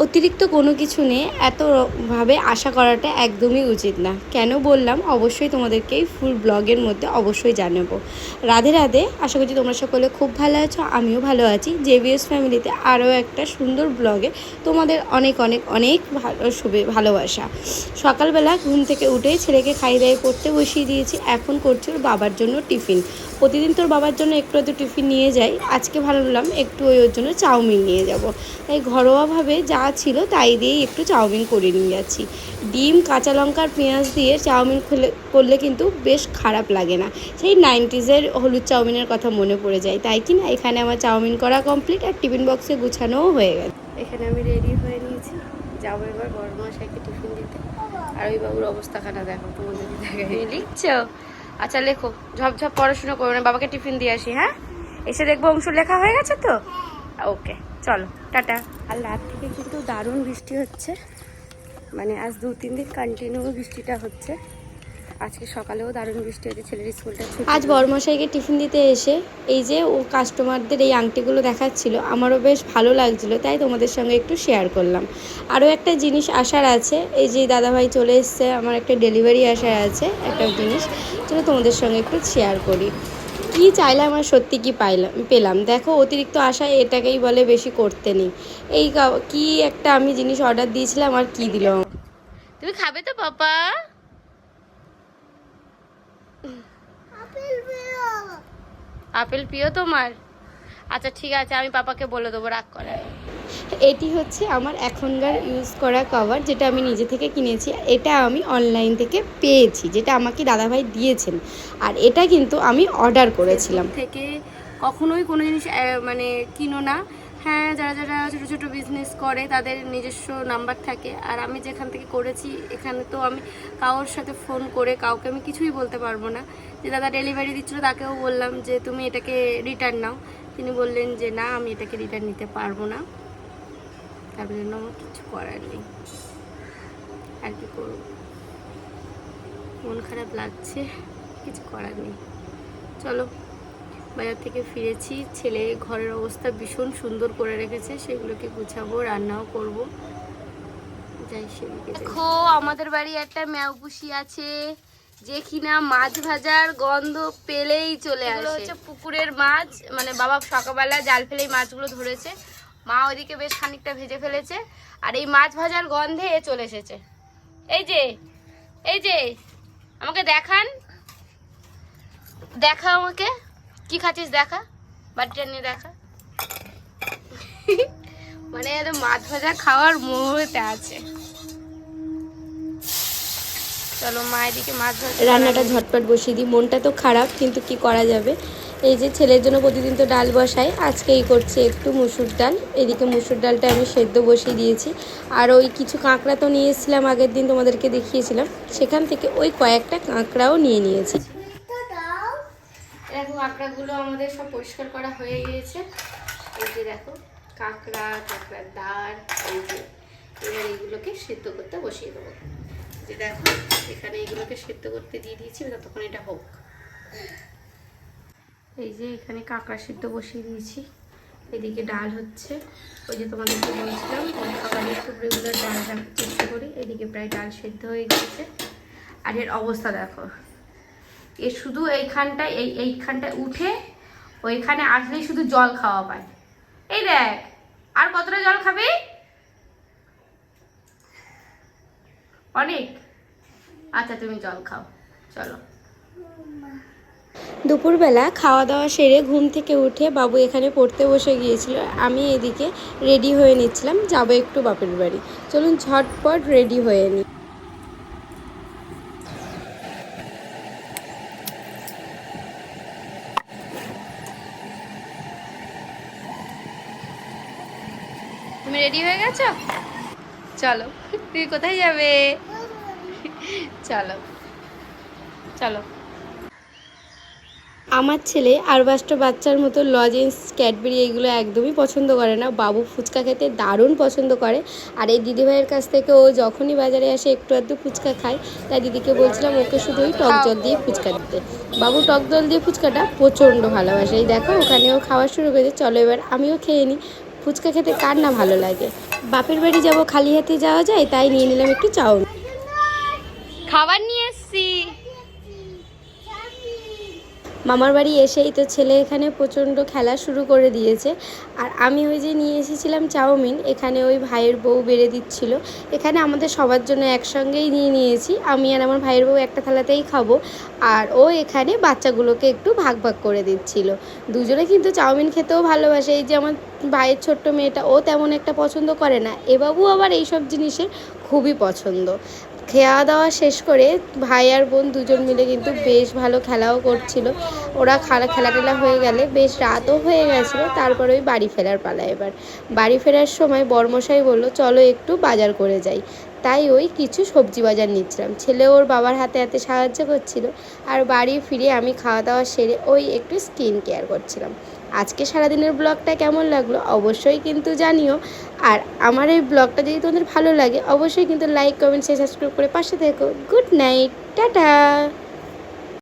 অতিরিক্ত কোনো কিছু নিয়ে এতভাবে আশা করাটা একদমই উচিত না। কেন বললাম অবশ্যই তোমাদেরকে এই ফুল ব্লগের মধ্যে অবশ্যই জানাবো। রাধে রাধে, আশা করছি তোমরা সকলে খুব ভালো আছো, আমিও ভালো আছি। জেভিএস ফ্যামিলিতে আরও একটা সুন্দর ব্লগে তোমাদের অনেক অনেক অনেক ভালোবাসা। সকালবেলা ঘুম থেকে উঠে ছেলেকে খাই দাই পড়তে বসিয়ে দিয়েছি। এখন করছি ওর বাবার জন্য টিফিন। প্রতিদিন তোর বাবার জন্য একটু একটু টিফিন নিয়ে যাই, আজকে ভাবলাম একটু ওর জন্য চাউমিন নিয়ে যাব। তাই ঘরোয়াভাবে যা ছিল তাই দিয়েই একটু চাউমিন করে নিয়ে যাচ্ছি। ডিম, কাঁচা লঙ্কার পেঁয়াজ দিয়ে চাউমিন করলে কিন্তু বেশ খারাপ লাগে না। সেই 90s হলুদ চাউমিনের কথা মনে পড়ে যায়, তাই কি না। এখানে আমার চাউমিন করা কমপ্লিট আর টিফিন বক্সে গুছানোও হয়ে গেছে। এখানে আমি রেডি হয়ে নিয়েছি, যাবো এবার বড়মশাইকে টিফিন দিতে। আর ওই বাবুর অবস্থাখানা দেখো, তোমাদের দেখাই। লিখছ? আচ্ছা লেখো, ঝপঝপ পড়াশোনা করো না, বাবাকে টিফিন দিয়ে আসি। হ্যাঁ, এসে দেখবো অংশ লেখা হয়ে গেছে তো। ওকে, চলো টাটা। আর রাত থেকে কিন্তু দারুণ বৃষ্টি হচ্ছে, মানে আজ 2-3 দিন কন্টিনিউ বৃষ্টিটা হচ্ছে। আজকে সকালেও দারুণ বৃষ্টি হচ্ছে, ছেলের স্কুলটা ছুটি। আজ বড়মশাইকে টিফিন দিতে এসে এই যে ও কাস্টমারদের এই আংটিগুলো দেখাচ্ছিল, আমারও বেশ ভালো লাগছিলো, তাই তোমাদের সঙ্গে একটু শেয়ার করলাম। আরও একটা জিনিস আসার আছে, এই যে দাদাভাই চলে এসছে, আমার একটা ডেলিভারি আসার আছে একটা জিনিস, চলো তোমাদের সঙ্গে একটু শেয়ার করি। কি চাইলাম আর সত্যি কি পেলাম দেখো। অতিরিক্ত আশা এটাকেই বলে বেশি করতে নেই। এই কি একটা আমি জিনিস অর্ডার দিয়েছিলাম আর কি দিল। তুমি খাবে তো পাপা? আপেল প্রিয় তোমার? আচ্ছা ঠিক আছে, আমি পাপাকে বলে দেবো, রাগ করে। এটি হচ্ছে আমার এখনকার ইউজ করা কভার, যেটা আমি নিজে থেকে কিনেছি। এটা আমি অনলাইন থেকে পেয়েছি, যেটা আমাকে দাদাভাই দিয়েছেন। আর এটা কিন্তু আমি অর্ডার করেছিলাম। থেকে কখনোই কোনো জিনিস মানে কিনো না। হ্যাঁ, যারা যারা ছোটো ছোটো বিজনেস করে তাদের নিজস্ব নাম্বার থাকে। আর আমি যেখান থেকে করেছি এখানে তো আমি কারোর সাথে ফোন করে কাউকে আমি কিছুই বলতে পারবো না। যে দাদা ডেলিভারি দিচ্ছিলো তাকেও বললাম যে তুমি এটাকে রিটার্ন নাও, তিনি বললেন যে না, আমি এটাকে রিটার্ন নিতে পারবো না। তার জন্য আমার কিছু করার নেই, আর কি করব, মন খারাপ লাগছে, কিছু করার নেই। চলো, বাজার থেকে ফিরেছি, ছেলে ঘরের অবস্থা ভীষণ সুন্দর করে রেখেছে, সেগুলোকে গুছাবো, রান্নাও করব। যাই সেদিকে। দেখো আমাদের বাড়ি একটা ম্যাওপুষি আছে, যে কিনা মাছ ভাজার গন্ধ পেলেই চলে আসে। হচ্ছে পুকুরের মাছ, মানে বাবা সকালবেলা জাল ফেলেই মাছগুলো ধরেছে, মা ওইদিকে বেশ খানিকটা ভেজে ফেলেছে, আর এই মাছ ভাজার গন্ধে এ চলে এসেছে। এই যে এই যে আমাকে দেখান, দেখা আমাকে কি খাচ্ছিস, দেখা বাটিটা নিয়ে দেখা। মানে মাছ ভাজা খাওয়ার মোহতে আছে। চলো মায়ের দিকে মাছ ভাজা রান্নাটা ঝটপট বসিয়ে দিই। মনটা তো খারাপ, কিন্তু কি করা যাবে। এই যে ছেলের জন্য প্রতিদিন তো ডাল বসাই, আজকেই করছি একটু মুসুর ডাল। এদিকে মুসুর ডালটা আমি সেদ্ধ বসিয়ে দিয়েছি। আর ওই কিছু কাঁকড়া তো নিয়ে এসেছিলাম, আগের দিন তোমাদেরকে দেখিয়েছিলাম, সেখান থেকে ওই কয়েকটা কাঁকড়াও নিয়ে নিয়েছি। দেখো কাঁকড়াগুলো আমাদের সব পরিষ্কার করা হয়ে গিয়েছে। এই যে দেখো কাঁকড়ার দাঁড়, এই যে এবার এইগুলোকে সেদ্ধ করতে বসিয়ে দেবো। যে দেখো এখানে এইগুলোকে সেদ্ধ করতে দিয়ে দিয়েছি, ততক্ষণ এটা হোক। এই যে এখানে কাঁকড়া সিদ্ধ বসিয়ে দিয়েছি, এদিকে ডাল হচ্ছে। ওই যে তোমাদেরকে বলছিলাম খাবারের খুব রেগুলার ডাল রাখার চেষ্টা করি। এদিকে প্রায় ডাল সেদ্ধ হয়ে গেছে। আর এর অবস্থা দেখো, এ শুধু এইখানটায় উঠে ওইখানে আসলেই শুধু জল খাওয়া পায়। এই দেখ, আর কতটা জল খাবি? অনেক। আচ্ছা তুমি জল খাও, চলো। দুপুরবেলা খাওয়া দাওয়া সেরে ঘুম থেকে উঠে বাবু এখানে পড়তে বসে গিয়েছিল, আমি এদিকে রেডি হয়ে নিচ্ছিলাম, যাবো একটু বাপের বাড়ি। চলুন ঝটপট রেডি হয়ে নিই। তুমি রেডি হয়ে গেছো? চলো, তুমি কোথায় যাবে? চলো চলো। আমার ছেলে আর 5টা বাচ্চার মতো লজেন্স, ক্যাডবেরি এইগুলো একদমই পছন্দ করে না। বাবু ফুচকা খেতে দারুণ পছন্দ করে। আর এই দিদিভাইয়ের কাছ থেকে ও যখনই বাজারে আসে একটু আধটু ফুচকা খায়। তাই দিদিকে বলছিলাম ওকে শুধু ওই টক জল দিয়ে ফুচকা দিতে। বাবু টক জল দিয়ে ফুচকাটা প্রচণ্ড ভালোবাসে। এই দেখো ওখানেও খাওয়া শুরু করেছে। চলো এবার আমিও খেয়ে নিই। ফুচকা খেতে কার না ভালো লাগে। বাপের বাড়ি যাব, খালি হাতে যাওয়া যায়, তাই নিয়ে নিলাম একটু চাউমিন। খাবার নিয়ে এসছি। মামার বাড়ি এসেই তো ছেলে এখানে প্রচণ্ড খেলা শুরু করে দিয়েছে। আর আমি ওই যে নিয়ে এসেছিলাম চাউমিন, এখানে ওই ভাইয়ের বউ বেড়ে দিচ্ছিল। এখানে আমাদের সবার জন্য একসঙ্গেই নিয়ে নিয়েছি, আমি আর আমার ভাইয়ের বউ একটা থালাতেই খাবো। আর ও এখানে বাচ্চাগুলোকে একটু ভাগ ভাগ করে দিচ্ছিল। দুজনে কিন্তু চাউমিন খেতেও ভালোবাসে। এই যে আমার ভাইয়ের ছোট্ট মেয়েটা, ও তেমন একটা পছন্দ করে না, এ বাবু আবার এইসব জিনিসের খুবই পছন্দ। খাওয়া দাওয়া শেষ করে ভাই আর বোন দুজন মিলে কিন্তু বেশ ভালো খেলাও করছিল। ওরা খেলা টেলা হয়ে গেলে বেশ রাতও হয়ে গেছিলো। তারপর ওই বাড়ি ফেরার পালা। এবার বাড়ি ফেরার সময় বরমশাই বলল চলো একটু বাজার করে যাই। তাই ওই কিছু সবজি বাজার নিচ্ছিলাম, ছেলে ওর বাবার হাতে হাতে সাহায্য করছিল। আর বাড়ি ফিরে আমি খাওয়া দাওয়া সেরে ওই একটু স্কিন কেয়ার করছিলাম। আজকে সারাদিনের ব্লগটা কেমন লাগলো অবশ্যই কিন্তু জানিও। আর আমার এই ব্লগটা যদি তোমাদের ভালো লাগে অবশ্যই কিন্তু লাইক কমেন্ট শেয়ার সাবস্ক্রাইব করে পাশে থেকো। Good night, tata.